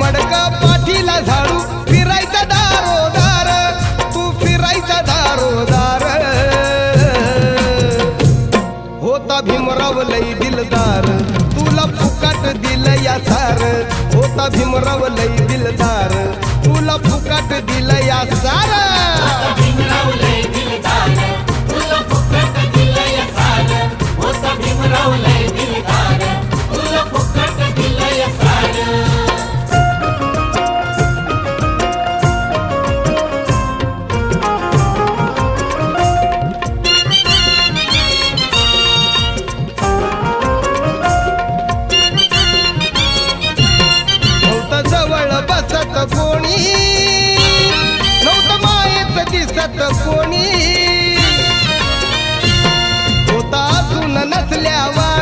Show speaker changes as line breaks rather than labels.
मडक पाठीला झाडू फिरायचा दारोदार, तू फिरायचा दारोदार. होता भीमराव लई दिलदार, तुला फुकाट दिलं या सार. होता भीमराव लई दिलदार, तुला फुकाट दिलं या सार.
भीमराव लय दिलदार, तुला फुकट दिलं या सार. होता भीमराव लय दिलदार, तुला फुकट दिलं या सार.
नव्हतं जवळ बसत कोणी, नव्हतं मायेत दिसत कोणी. होता असून नसल्यावा